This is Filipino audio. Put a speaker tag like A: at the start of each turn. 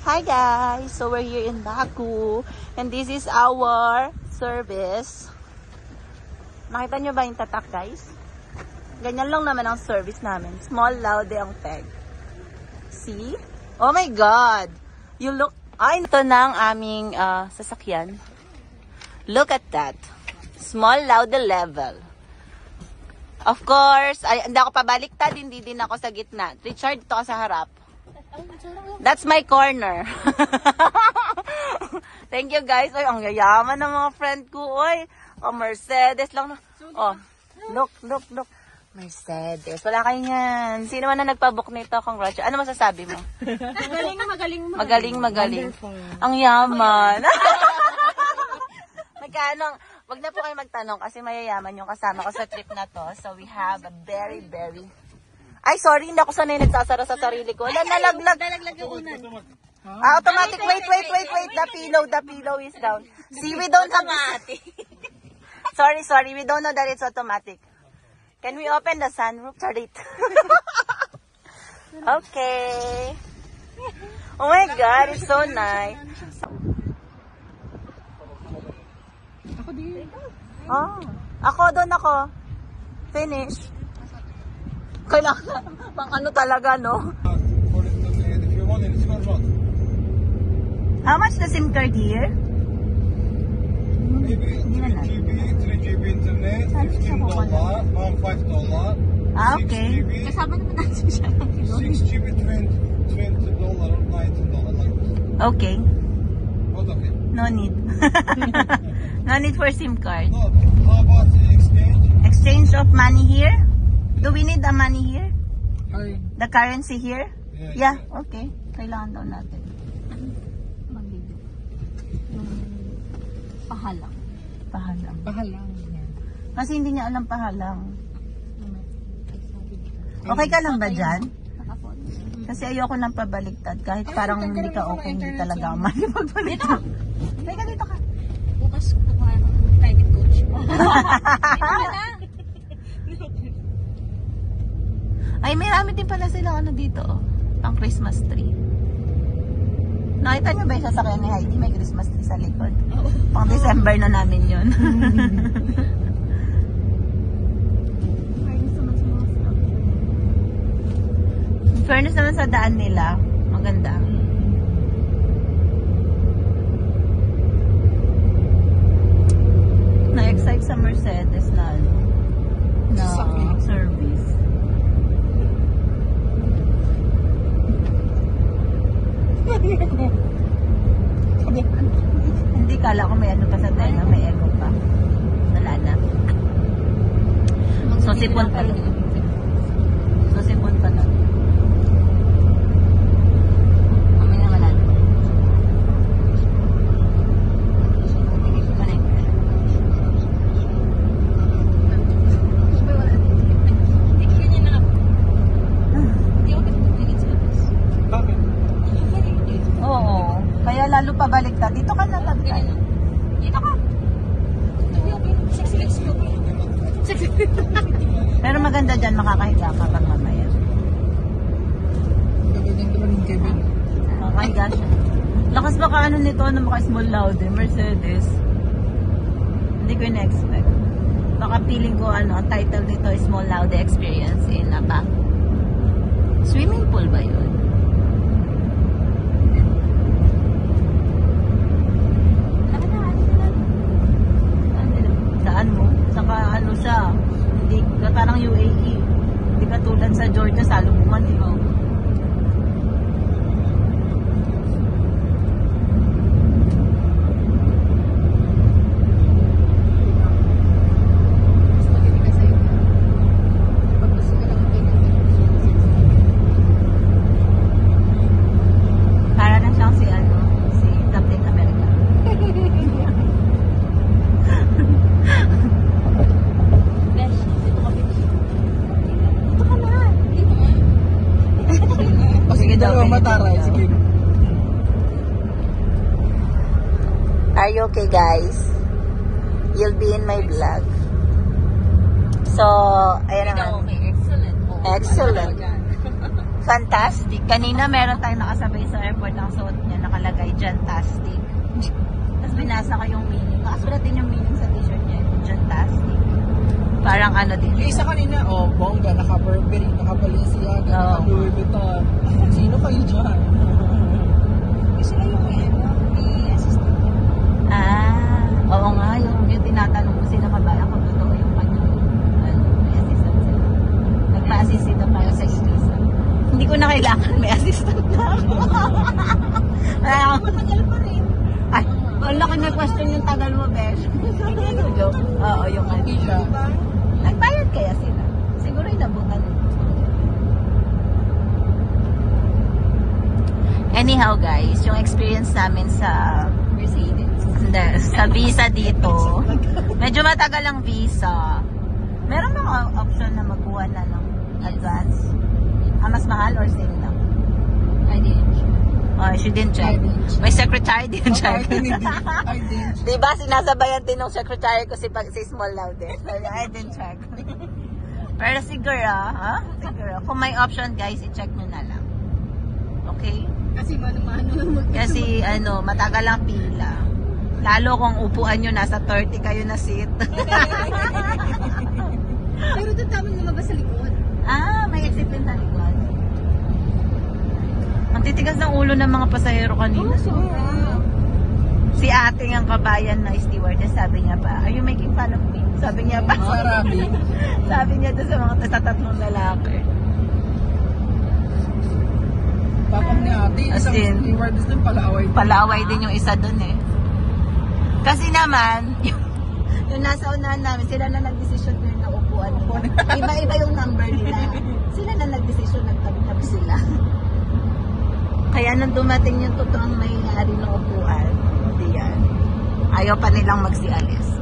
A: Hi guys! So we're here in Baku and this is our service. Nakita nyo ba yung tatak guys? Ganyan lang naman ang service namin. Small, loud, ang peg. See? Oh my God! You look... Ay, ito na ang aming sasakyan. Look at that. Small, loud, level. Of course, ay, hindi ako pabaliktad, hindi din ako sa gitna. Richard, ito ka sa harap. That's my corner. Thank you guys. Ay, ang yayaman ng mga friend ko. Oy, oh, Mercedes lang. Oh, look. Mercedes. Wala kayo yan. Sino man na nagpabook nito? Congrats. Ano masasabi mo? Magaling.
B: Wonderful.
A: Ang yaman. Magkano? Wag na po kayo magtanong kasi mayayaman yung kasama ko sa trip na to. So we have a very... Ay, sorry. Hindi ako sanay nagsasara sa sarili ko. Nalaglag.
B: Dalaglag yung unan.
A: Automatic. Wait. The pillow is down. See, we don't have this. Sorry. We don't know that it's automatic. Can we open the sunroof? Sorry. Okay. Oh my God, it's so nice.
B: Ako din.
A: Oh, doon ako. Finish. Kailangan, pang ano talaga, no? How much the SIM card here?
C: Maybe 3GB internet, $15, $5.
A: Okay.
C: 6GB,
B: Kasama naman natin siya.
C: 6GB, $20 or $19 like this.
A: Okay.
C: What okay?
A: No need. No need for SIM card.
C: No, how about the exchange?
A: Exchange of money here? Do we need the money here?
C: Hi.
A: The currency here?
C: Yeah.
A: Okay. Kailangan daw natin.
B: Magbibig. Yung pahalang.
A: Pahalang.
B: Pahalang. Yan.
A: Kasi hindi niya alam pahalang. Okay ka lang ba dyan?
B: Nakapon.
A: Kasi ayoko nang pabaliktad. Kahit parang hindi ka okay, hindi talaga ako makipagpaliktad. Teka, dito ka.
B: Bukas kukuha ako ng private coach.
A: Ay, may rami din pala sila ano dito. Pang Christmas tree. Nakita niyo ba yung sasakyan ni Heidi? May Christmas tree sa likod. Pang December na namin yun. Fairness naman sa daan nila. Maganda. Na-excite sa Mercedes na ano. Na service. Hindi, kala ko may ano pa sa tayo. May ego pa. Wala na. So, sipon pa lang. Amin na wala. Oo. Kaya lalo pabaliktad. Dito ka na tabi.
B: Dito ka.
A: Pero maganda dyan, makakahiga ka pag mamaya. Makakahiga siya. Lakas baka ano nito, ano baka small loud eh, Mercedes. Hindi ko in-expect. Baka feeling ko ano, ang title nito is Small Loud Experience in Baku. Swimming pool ba yun? Daan mo? Saka ano siya, hindi ka parang UAE. Hindi ka tulad sa Georgia, sa Lumuman, di ba? Para na siyang si Captain America. Are you okay guys? You'll be in my vlog. So, ayan naman.
B: Okay, excellent.
A: Excellent. Fantastic. Kanina meron tayong nakasabay sa airport ng suot niya, nakalagay Jantastic. Tapos binasa ko yung meaning. Nakasulat din yung meaning sa t-shirt niya, Jantastic. Parang ano din.
D: Yung isa kanina, bongga, naka-Burberry, naka-Balenciaga,
A: Oo.
D: naka-Louis Vuitton. Sino kayo dyan?
B: Gusto na yung may assistant.
A: Oo nga, yung tinatanong ko sila kabala kung totoo yung kanyang may assistant sila. Nagpa-assist sila para sa English. Hindi ko na kailangan may assistant na ako.
B: Matagal pa rin.
A: Ay, wala ka na question yung tagal mo, Besh. Joke. Oo, yung ano.
D: Hindi siya.
A: Nagbayad kaya sila? Siguro inabutan. Anyhow guys, yung experience namin sa
B: Mercedes.
A: sa visa dito, medyo matagal ang visa. Meron bang option na magkuha na ng advance? Mas mahal or same lang?
B: I didn't.
A: She didn't check.
D: I didn't check.
A: My secretary didn't check.
D: I didn't.
A: Diba, sinasabayan din ng secretary ko si Small Now din. I didn't check. Pero siguro, siguro, kung may option guys, i-check nyo na lang. Okay?
B: Kasi mano-mano.
A: Kasi matagal ang pila. Lalo kung upuan nyo nasa 30 kayo na seat.
B: Pero doon tamang lumabas sa likod.
A: May exit din sa likod. Ang titigas ng ulo ng mga pasahero kanina. Si ating ang kabayan na stewardess, sabi niya pa, "Are you making fun of me?" Sabi niya pa.
D: Marami.
A: Sabi niya doon sa tatlong lalaki.
D: Tapos ni ate,
A: As
D: isang
A: in,
D: stewardess din palaway.
A: Palaway din yung isa doon eh. Kasi naman, yung nasa unahan namin, sila na nag-desisyon yun na upuan. Iba-iba yung number nila. Sila na nag-desisyon, nagtabi-tabi sila. Kaya nung dumating yung totoong may-ari ng upuan, hindi yan. Ayaw pa nilang magsialis.